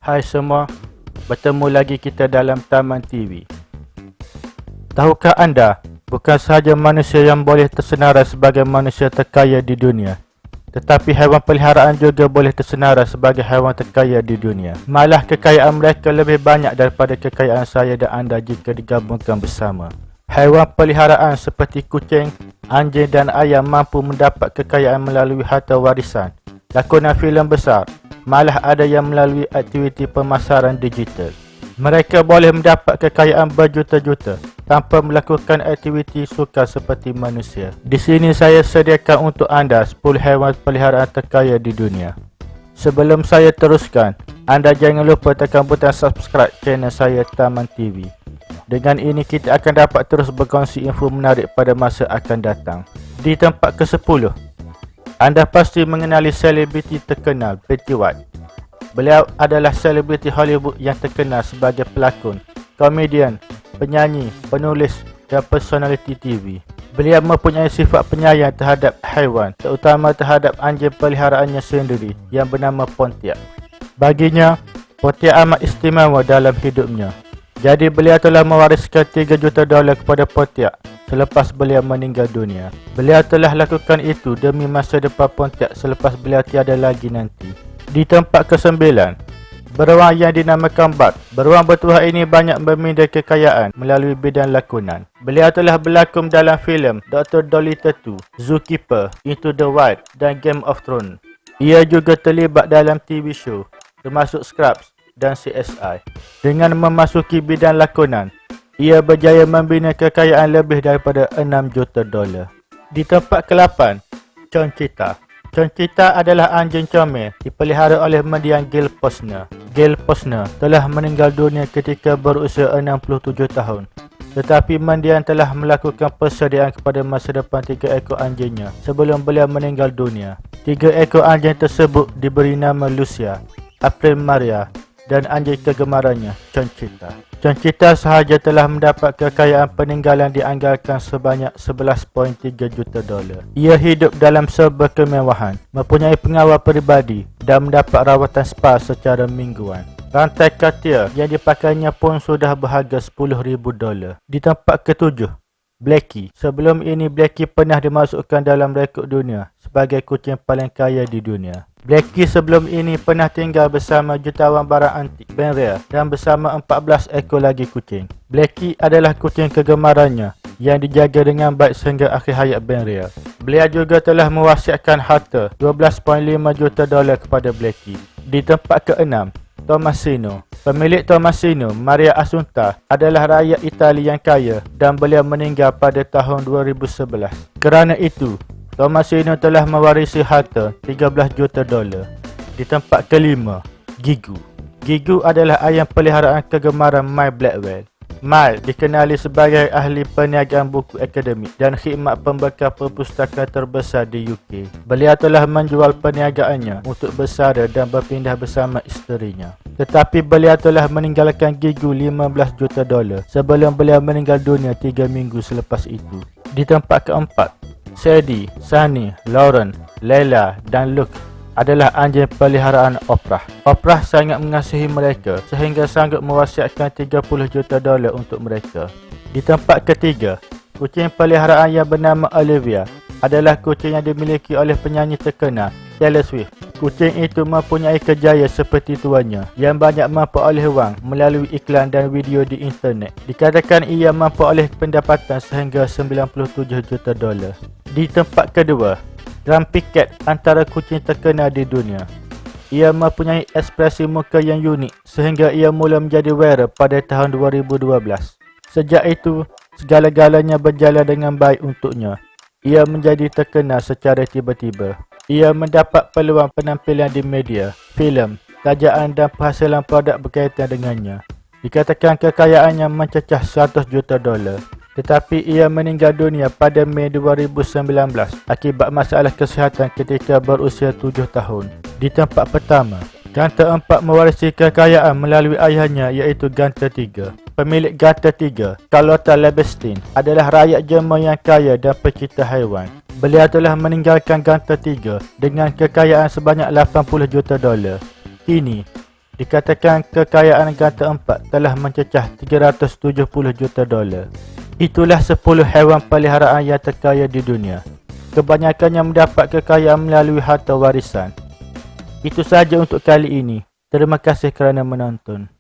Hai semua, bertemu lagi kita dalam Taman TV. Tahukah anda, bukan sahaja manusia yang boleh tersenara sebagai manusia terkaya di dunia, tetapi haiwan peliharaan juga boleh tersenara sebagai haiwan terkaya di dunia. Malah kekayaan mereka lebih banyak daripada kekayaan saya dan anda jika digabungkan bersama. Haiwan peliharaan seperti kucing, anjing dan ayam mampu mendapat kekayaan melalui harta warisan, lakonan filem besar, malah ada yang melalui aktiviti pemasaran digital. Mereka boleh mendapat kekayaan berjuta-juta tanpa melakukan aktiviti sukar seperti manusia. Di sini saya sediakan untuk anda 10 haiwan peliharaan terkaya di dunia. Sebelum saya teruskan, anda jangan lupa tekan butang subscribe channel saya Taman TV. Dengan ini kita akan dapat terus berkongsi info menarik pada masa akan datang. Di tempat ke-10, anda pasti mengenali selebriti terkenal Betty White. Beliau adalah selebriti Hollywood yang terkenal sebagai pelakon, komedian, penyanyi, penulis dan personaliti TV. Beliau mempunyai sifat penyayang terhadap haiwan, terutama terhadap anjing peliharaannya sendiri yang bernama Pontiac. Baginya, Pontiac amat istimewa dalam hidupnya. Jadi beliau telah mewariskan $3 juta kepada Pontiac selepas beliau meninggal dunia. Beliau telah lakukan itu demi masa depan Pontiac selepas beliau tiada lagi nanti. Di tempat ke-9, beruang yang dinamakan Bart. Beruang bertuah ini banyak memindai kekayaan melalui bidang lakonan. Beliau telah berlakon dalam filem Dr. Dolittle 2, Zookeeper, Into the Wild dan Game of Thrones. Ia juga terlibat dalam TV show termasuk Scrubs dan CSI. Dengan memasuki bidang lakonan, ia berjaya membina kekayaan lebih daripada $6 juta. Di tempat ke-8, Conchita. Conchita adalah anjing comel dipelihara oleh mendiang Gail Posner. Gail Posner telah meninggal dunia ketika berusia 67 tahun. Tetapi mendiang telah melakukan persediaan kepada masa depan 3 ekor anjingnya sebelum beliau meninggal dunia. 3 ekor anjing tersebut diberi nama Lucia, April Maria dan anjing kegemarannya, Conchita. Conchita sahaja telah mendapat kekayaan peninggalan dianggarkan sebanyak $11.3 juta. Ia hidup dalam serba kemewahan, mempunyai pengawal peribadi dan mendapat rawatan spa secara mingguan. Rantai Cartier yang dipakainya pun sudah berharga $10,000. Di tempat ke-7, Blackie. Sebelum ini Blackie pernah dimasukkan dalam rekod dunia sebagai kucing paling kaya di dunia. Blackie sebelum ini pernah tinggal bersama jutawan barang antik Ben Rare dan bersama 14 ekor lagi kucing. Blackie adalah kucing kegemarannya yang dijaga dengan baik sehingga akhir hayat Ben Rare. Beliau juga telah mewasiatkan harta $12.5 juta kepada Blackie. Di tempat ke-6, Tomasino. Pemilik Tomasino, Maria Assunta, adalah rakyat Itali yang kaya dan beliau meninggal pada tahun 2011. Kerana itu, Tomasino telah mewarisi harta $13 juta. Di tempat ke-5, Gigu. Gigu adalah ayam peliharaan kegemaran Mile Blackwell. Mile dikenali sebagai ahli perniagaan buku akademik dan khidmat pembekal perpustakaan terbesar di UK. Beliau telah menjual perniagaannya untuk bersara dan berpindah bersama isterinya. Tetapi beliau telah meninggalkan Gigu $15 juta sebelum beliau meninggal dunia 3 minggu selepas itu. Di tempat ke-4, Sadie, Sunny, Lauren, Leila dan Luke adalah anjing peliharaan Oprah. Oprah sangat mengasihi mereka sehingga sanggup mewasiatkan $30 juta untuk mereka. Di tempat ketiga, kucing peliharaan yang bernama Olivia adalah kucing yang dimiliki oleh penyanyi terkenal Taylor Swift. Kucing itu mempunyai kejaya seperti tuannya yang banyak memperoleh wang melalui iklan dan video di internet. Dikatakan ia memperoleh pendapatan sehingga $97 juta. Di tempat kedua, Grumpy Cat antara kucing terkenal di dunia. Ia mempunyai ekspresi muka yang unik sehingga ia mula menjadi viral pada tahun 2012. Sejak itu, segala-galanya berjalan dengan baik untuknya. Ia menjadi terkenal secara tiba-tiba. Ia mendapat peluang penampilan di media, filem, kerajaan dan penghasilan produk berkaitan dengannya. Dikatakan kekayaannya mencecah $100 juta. Tetapi ia meninggal dunia pada Mei 2019 akibat masalah kesihatan ketika berusia 7 tahun. Di tempat pertama, Ganta 4 mewarisi kekayaan melalui ayahnya iaitu Ganta 3. Pemilik Ganta 3, Carlotta Lebestin, adalah rakyat Jerman yang kaya dan pecinta haiwan. Beliau telah meninggalkan Ganta 3 dengan kekayaan sebanyak $80 juta. Kini, Dikatakan kekayaan negara keempat telah mencecah 370 juta dolar. Itulah 10 haiwan peliharaan yang terkaya di dunia. Kebanyakannya mendapat kekayaan melalui harta warisan. Itu sahaja untuk kali ini. Terima kasih kerana menonton.